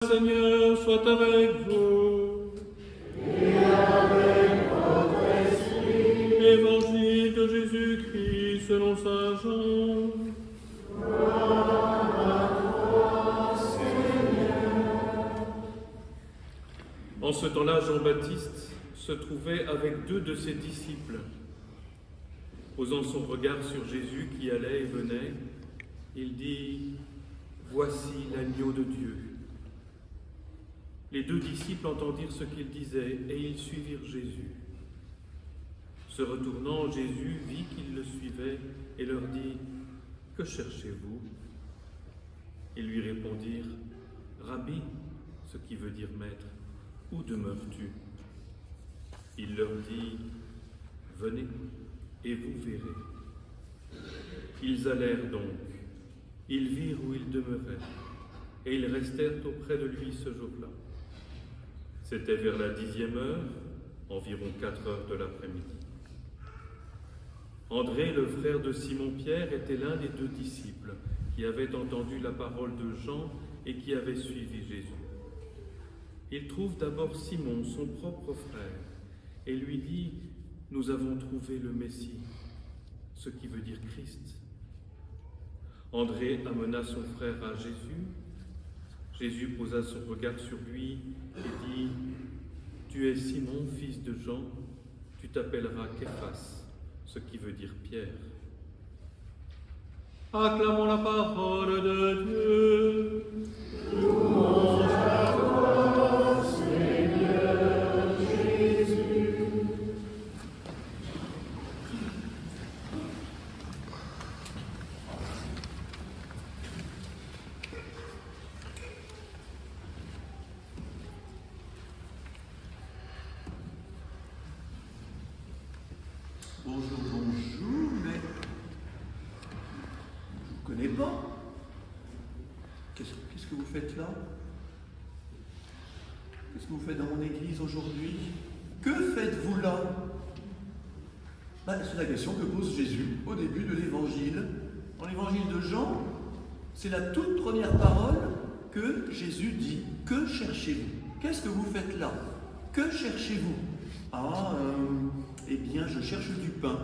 Seigneur soit avec vous. Et avec votre esprit. Évangile de Jésus-Christ selon saint Jean. Gloire à toi, Seigneur. En ce temps-là, Jean-Baptiste se trouvait avec 2 de ses disciples. Posant son regard sur Jésus qui allait et venait, il dit « Voici l'agneau de Dieu ». Les 2 disciples entendirent ce qu'il disait et ils suivirent Jésus. Se retournant, Jésus vit qu'ils le suivaient et leur dit « Que cherchez-vous » Ils lui répondirent « Rabbi », ce qui veut dire maître, où demeures-tu? Il leur dit « Venez et vous verrez ». Ils allèrent donc, ils virent où il demeurait et ils restèrent auprès de lui ce jour-là. C'était vers la 10e heure, environ 4 heures de l'après-midi. André, le frère de Simon-Pierre, était l'un des 2 disciples qui avaient entendu la parole de Jean et qui avaient suivi Jésus. Il trouve d'abord Simon, son propre frère, et lui dit « Nous avons trouvé le Messie », ce qui veut dire Christ. André amena son frère à Jésus. Jésus posa son regard sur lui et dit « Tu es Simon, fils de Jean, tu t'appelleras Képhas », ce qui veut dire Pierre. Acclamons la parole de Dieu. Louange à toi, Seigneur Jésus. Bonjour, bonjour, mais je ne vous connais pas. Qu'est-ce que vous faites là? Qu'est-ce que vous faites dans mon église aujourd'hui? Que faites-vous là? C'est la question que pose Jésus au début de l'évangile. Dans l'évangile de Jean, c'est la toute première parole que Jésus dit. Que cherchez-vous? Qu'est-ce que vous faites là? Que cherchez-vous? Eh bien, je cherche du pain.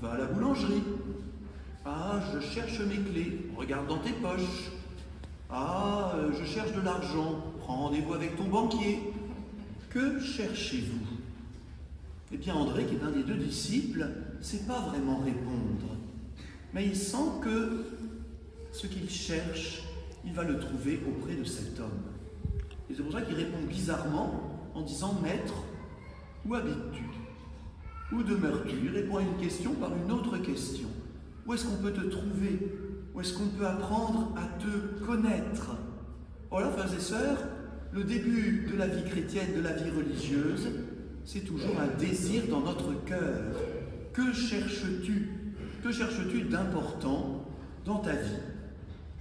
Va à la boulangerie. Je cherche mes clés. Regarde dans tes poches. Je cherche de l'argent. Prends rendez-vous avec ton banquier. Que cherchez-vous? Eh bien, André, qui est un des 2 disciples, ne sait pas vraiment répondre. Mais il sent que ce qu'il cherche, il va le trouver auprès de cet homme. Et c'est pour ça qu'il répond bizarrement en disant « Maître, où habites-tu? Où demeures-tu » Il répond à une question par une autre question. Où est-ce qu'on peut te trouver? Où est-ce qu'on peut apprendre à te connaître? Voilà, frères et sœurs, le début de la vie chrétienne, de la vie religieuse, c'est toujours un désir dans notre cœur. Que cherches-tu? Que cherches-tu d'important dans ta vie?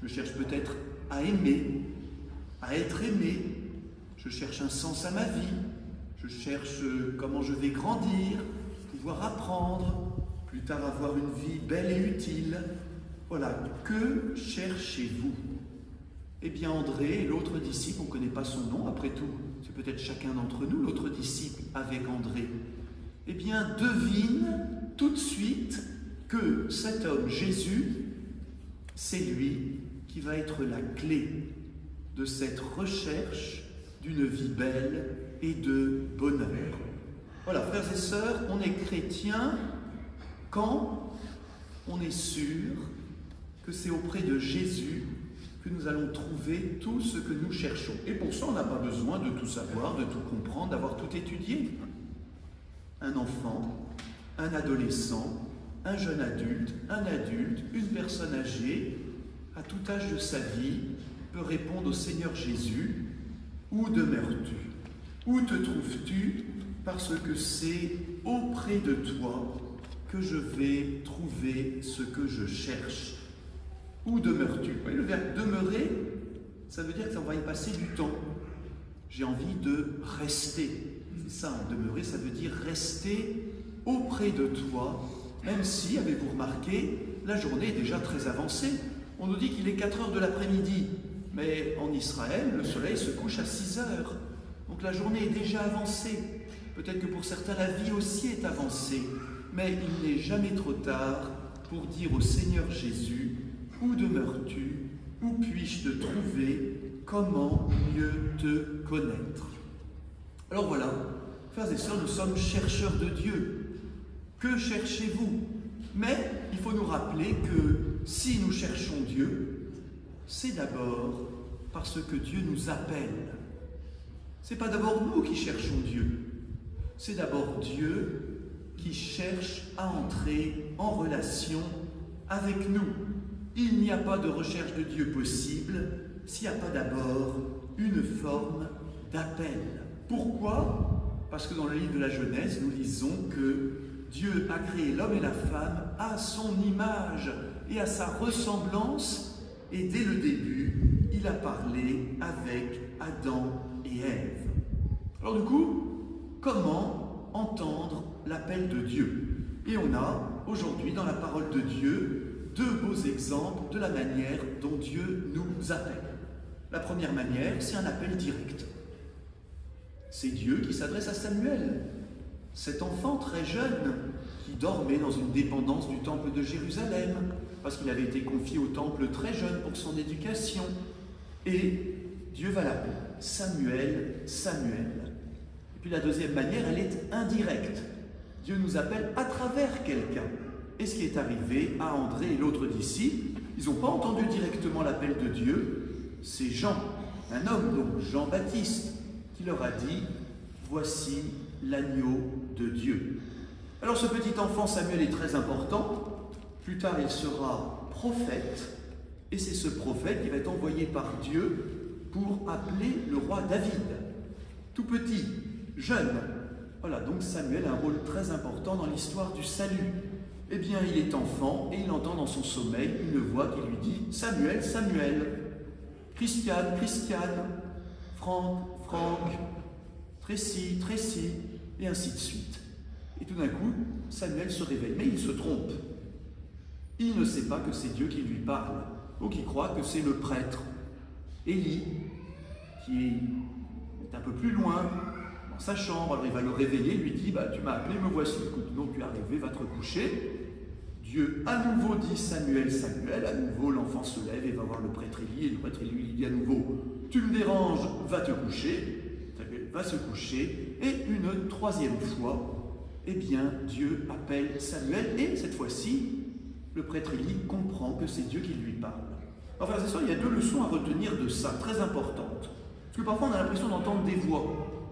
Je cherche peut-être à aimer, à être aimé. Je cherche un sens à ma vie. Je cherche comment je vais grandir, pouvoir apprendre, plus tard avoir une vie belle et utile. Voilà, que cherchez-vous? Eh bien, André, l'autre disciple, on ne connaît pas son nom, après tout, c'est peut-être chacun d'entre nous, l'autre disciple avec André, eh bien, devine tout de suite que cet homme, Jésus, c'est lui qui va être la clé de cette recherche d'une vie belle et de bonheur. Voilà, frères et sœurs, on est chrétien quand on est sûr que c'est auprès de Jésus que nous allons trouver tout ce que nous cherchons. Et pour ça, on n'a pas besoin de tout savoir, de tout comprendre, d'avoir tout étudié. Un enfant, un adolescent, un jeune adulte, une personne âgée, à tout âge de sa vie, peut répondre au Seigneur Jésus « Où demeures-tu? Où te trouves-tu? Parce que c'est auprès de toi que je vais trouver ce que je cherche. » Où demeures-tu? Vous voyez, le verbe demeurer, ça veut dire que ça va y passer du temps. J'ai envie de rester. C'est ça, demeurer, ça veut dire rester auprès de toi, même si, avez-vous remarqué, la journée est déjà très avancée. On nous dit qu'il est 4 heures de l'après-midi, Mais en Israël, le soleil se couche à 6 heures. Donc la journée est déjà avancée. Peut-être que pour certains, la vie aussi est avancée. Mais il n'est jamais trop tard pour dire au Seigneur Jésus, où demeures-tu? Où puis-je te trouver? Comment mieux te connaître? Alors voilà, frères et sœurs, nous sommes chercheurs de Dieu. Que cherchez-vous? Mais il faut nous rappeler que si nous cherchons Dieu, c'est d'abord parce que Dieu nous appelle. Ce n'est pas d'abord nous qui cherchons Dieu, c'est d'abord Dieu qui cherche à entrer en relation avec nous. Il n'y a pas de recherche de Dieu possible s'il n'y a pas d'abord une forme d'appel. Pourquoi? Parce que dans le livre de la Genèse, nous lisons que Dieu a créé l'homme et la femme à son image et à sa ressemblance, et dès le début, il a parlé avec Adam et Ève. Alors du coup, comment entendre l'appel de Dieu? Et on a aujourd'hui dans la parole de Dieu deux beaux exemples de la manière dont Dieu nous appelle. La première manière, c'est un appel direct. C'est Dieu qui s'adresse à Samuel, cet enfant très jeune qui dormait dans une dépendance du temple de Jérusalem, parce qu'il avait été confié au temple très jeune pour son éducation. Et Dieu va l'appeler Samuel, Samuel. Et puis la deuxième manière, elle est indirecte. Dieu nous appelle à travers quelqu'un. Et ce qui est arrivé à André et l'autre disciple, ils n'ont pas entendu directement l'appel de Dieu. C'est Jean, un homme, donc Jean-Baptiste, qui leur a dit « Voici l'agneau de Dieu ». Alors ce petit enfant Samuel est très important. Plus tard, il sera prophète. Et c'est ce prophète qui va être envoyé par Dieu pour appeler le roi David. Tout petit, jeune. Voilà, donc Samuel a un rôle très important dans l'histoire du salut. Eh bien, il est enfant et il entend dans son sommeil une voix qui lui dit « Samuel, Samuel, Christiane, Christiane, Franck, Franck, Tracy, Tracy, et ainsi de suite. » Et tout d'un coup, Samuel se réveille, mais il se trompe. Il ne sait pas que c'est Dieu qui lui parle, ou qui croit que c'est le prêtre, Élie, qui est un peu plus loin, dans sa chambre. Alors il va le réveiller, lui dit « Tu m'as appelé, me voici. Écoute, donc tu es arrivé, va te recoucher. » Dieu à nouveau dit « Samuel, Samuel ». À nouveau, l'enfant se lève et va voir le prêtre Élie. Et le prêtre Élie lui dit à nouveau « Tu me déranges, va te coucher. » Samuel va se coucher. Et une troisième fois, eh bien, Dieu appelle Samuel. Et cette fois-ci, le prêtre Élie comprend que c'est Dieu qui lui parle. Enfin, c'est ça, il y a deux leçons à retenir de ça, très importantes. Parce que parfois, on a l'impression d'entendre des voix.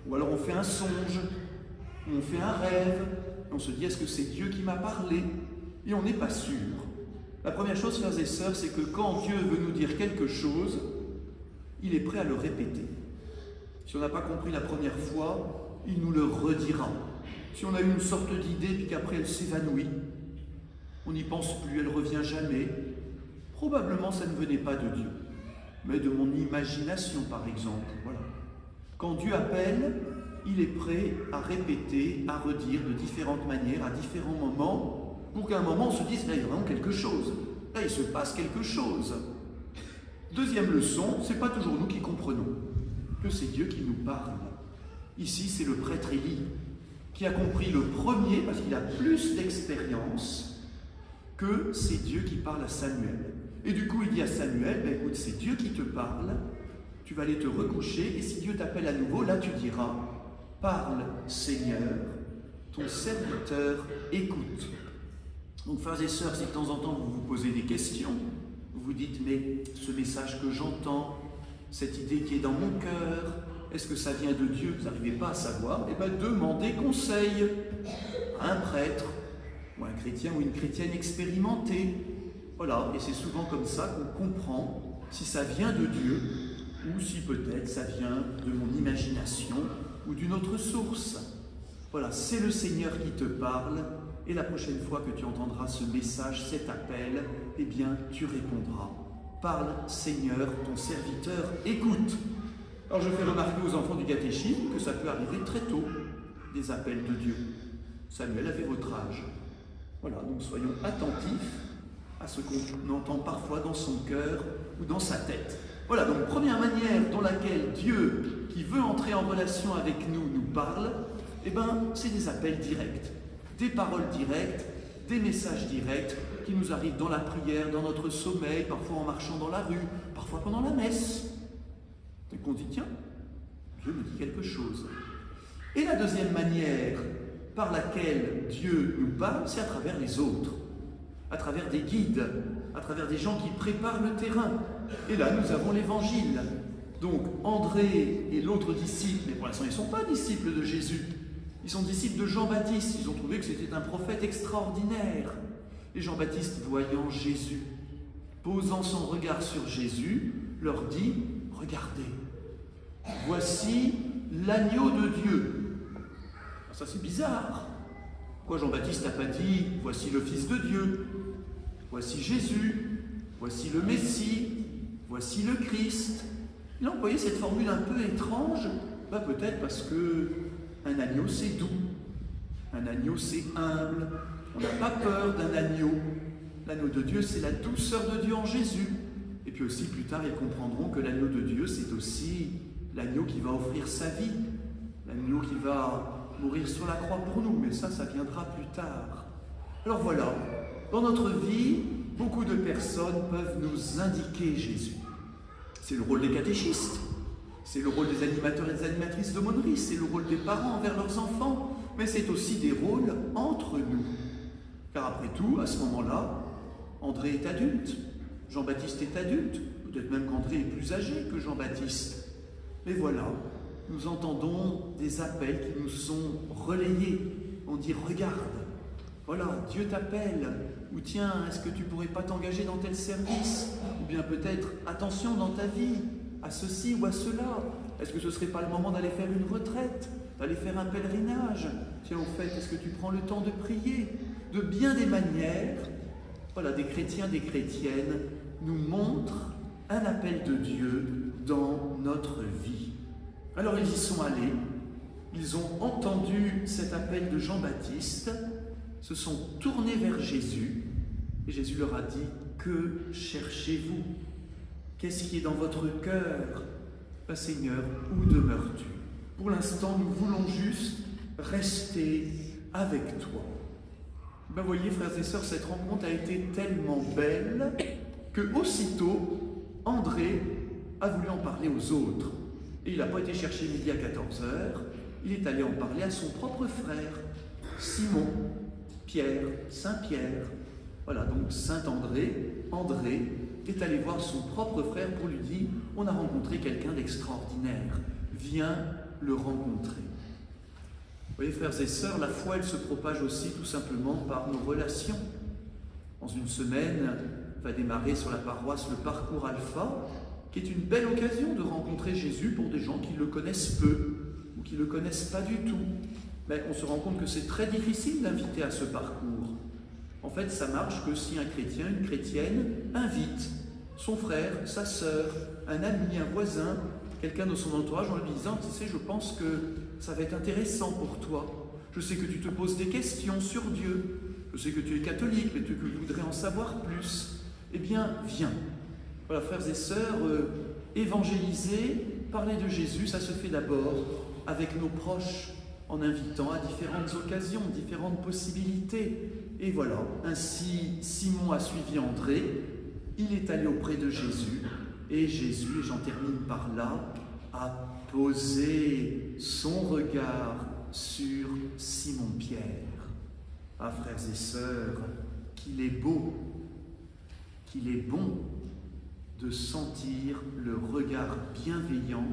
Ou alors on fait un songe, on fait un rêve, et on se dit, est-ce que c'est Dieu qui m'a parlé? Et on n'est pas sûr. La première chose, frères et sœurs, c'est que quand Dieu veut nous dire quelque chose, il est prêt à le répéter. Si on n'a pas compris la première fois, il nous le redira. Si on a eu une sorte d'idée, puis qu'après elle s'évanouit, on n'y pense plus, elle ne revient jamais, probablement ça ne venait pas de Dieu, mais de mon imagination, par exemple. Voilà. Quand Dieu appelle, il est prêt à répéter, à redire de différentes manières, à différents moments, pour qu'à un moment on se dise, là il y a vraiment quelque chose, là il se passe quelque chose. Deuxième leçon, ce n'est pas toujours nous qui comprenons que c'est Dieu qui nous parle. Ici, c'est le prêtre Élie qui a compris le premier, parce qu'il a plus d'expérience, que c'est Dieu qui parle à Samuel. Et du coup, il dit à Samuel, ben, écoute, c'est Dieu qui te parle, tu vas aller te recoucher, et si Dieu t'appelle à nouveau, là tu diras, parle Seigneur, ton serviteur écoute. Donc, frères et sœurs, si de temps en temps vous vous posez des questions, vous vous dites, mais ce message que j'entends, cette idée qui est dans mon cœur, est-ce que ça vient de Dieu? Vous n'arrivez pas à savoir? Eh bien, demandez conseil à un prêtre, ou un chrétien ou une chrétienne expérimentée. Voilà, et c'est souvent comme ça qu'on comprend si ça vient de Dieu, ou si peut-être ça vient de mon imagination, ou d'une autre source. Voilà, c'est le Seigneur qui te parle, et la prochaine fois que tu entendras ce message, cet appel, eh bien, tu répondras. Parle, Seigneur, ton serviteur écoute. Alors je fais remarquer aux enfants du catéchisme que ça peut arriver très tôt, des appels de Dieu. Samuel avait votre âge. Voilà, donc soyons attentifs à ce qu'on entend parfois dans son cœur ou dans sa tête. Voilà, donc première manière dans laquelle Dieu, qui veut entrer en relation avec nous, nous parle, eh ben, c'est des appels directs, des paroles directes, des messages directs qui nous arrivent dans la prière, dans notre sommeil, parfois en marchant dans la rue, parfois pendant la messe. Et qu'on dit, tiens, Dieu me dit quelque chose. Et la deuxième manière par laquelle Dieu nous parle, c'est à travers les autres, à travers des guides, à travers des gens qui préparent le terrain. Et là, nous avons l'Évangile. Donc, André et l'autre disciple, mais pour l'instant, ils ne sont pas disciples de Jésus. Ils sont disciples de Jean-Baptiste. Ils ont trouvé que c'était un prophète extraordinaire. Et Jean-Baptiste, voyant Jésus, posant son regard sur Jésus, leur dit, « Regardez, voici l'agneau de Dieu. » Ça, c'est bizarre. Pourquoi Jean-Baptiste n'a pas dit « Voici le Fils de Dieu, voici Jésus, voici le Messie, voici le Christ ». Il a employé cette formule un peu étrange, peut-être parce que un agneau, c'est doux, un agneau, c'est humble, on n'a pas peur d'un agneau. L'agneau de Dieu, c'est la douceur de Dieu en Jésus. Et puis aussi, plus tard, ils comprendront que l'agneau de Dieu, c'est aussi l'agneau qui va offrir sa vie, l'agneau qui va mourir sur la croix pour nous, mais ça viendra plus tard. Alors voilà, dans notre vie, beaucoup de personnes peuvent nous indiquer Jésus. C'est le rôle des catéchistes, c'est le rôle des animateurs et des animatrices d'aumônerie, c'est le rôle des parents envers leurs enfants, mais c'est aussi des rôles entre nous. Car après tout, à ce moment-là, André est adulte, Jean-Baptiste est adulte, peut-être même qu'André est plus âgé que Jean-Baptiste. Mais voilà, nous entendons des appels qui nous sont relayés. On dit « Regarde, voilà, Dieu t'appelle » ou « Tiens, est-ce que tu ne pourrais pas t'engager dans tel service » ou bien peut-être « Attention dans ta vie, à ceci ou à cela. Est-ce que ce ne serait pas le moment d'aller faire une retraite, d'aller faire un pèlerinage? Tiens, au fait, est-ce que tu prends le temps de prier ?» De bien des manières, voilà, des chrétiens, des chrétiennes nous montrent un appel de Dieu dans notre vie. Alors ils y sont allés, ils ont entendu cet appel de Jean-Baptiste, se sont tournés vers Jésus, et Jésus leur a dit, « Que cherchez-vous? Qu'est-ce qui est dans votre cœur? Seigneur, où demeures-tu? Pour l'instant, nous voulons juste rester avec toi. » Ben voyez, frères et sœurs, cette rencontre a été tellement belle que aussitôt, André a voulu en parler aux autres. Et il n'a pas été chercher midi à 14h, il est allé en parler à son propre frère, Simon, Pierre, Saint-Pierre. Voilà, donc Saint-André, André, est allé voir son propre frère pour lui dire « On a rencontré quelqu'un d'extraordinaire, viens le rencontrer. » Vous voyez, frères et sœurs, la foi, elle se propage aussi tout simplement par nos relations. Dans une semaine, va démarrer sur la paroisse le parcours Alpha, qui est une belle occasion de rencontrer Jésus pour des gens qui le connaissent peu ou qui ne le connaissent pas du tout. Mais on se rend compte que c'est très difficile d'inviter à ce parcours. En fait, ça marche que si un chrétien, une chrétienne, invite son frère, sa sœur, un ami, un voisin, quelqu'un de son entourage en lui disant « Tu sais, je pense que ça va être intéressant pour toi. Je sais que tu te poses des questions sur Dieu. Je sais que tu es catholique, mais que tu voudrais en savoir plus. Eh bien, viens. » Voilà, frères et sœurs, évangéliser, parler de Jésus, ça se fait d'abord avec nos proches, en invitant à différentes occasions, différentes possibilités. Et voilà, ainsi Simon a suivi André, il est allé auprès de Jésus, et Jésus, et j'en termine par là, a posé son regard sur Simon-Pierre. Ah, frères et sœurs, qu'il est beau, qu'il est bon de sentir le regard bienveillant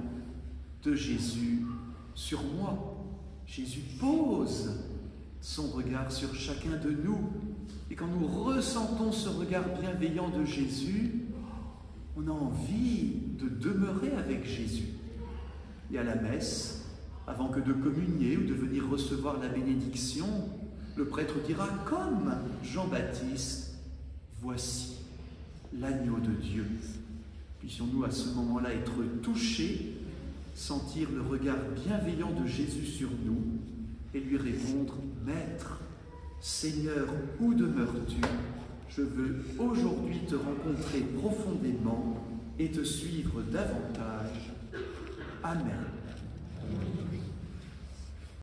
de Jésus sur moi. Jésus pose son regard sur chacun de nous. Et quand nous ressentons ce regard bienveillant de Jésus, on a envie de demeurer avec Jésus. Et à la messe, avant que de communier ou de venir recevoir la bénédiction, le prêtre dira comme Jean-Baptiste, « Voici l'agneau de Dieu ». Puissions-nous à ce moment-là être touchés, sentir le regard bienveillant de Jésus sur nous et lui répondre « Maître, Seigneur, où demeures-tu » Je veux aujourd'hui te rencontrer profondément et te suivre davantage. Amen.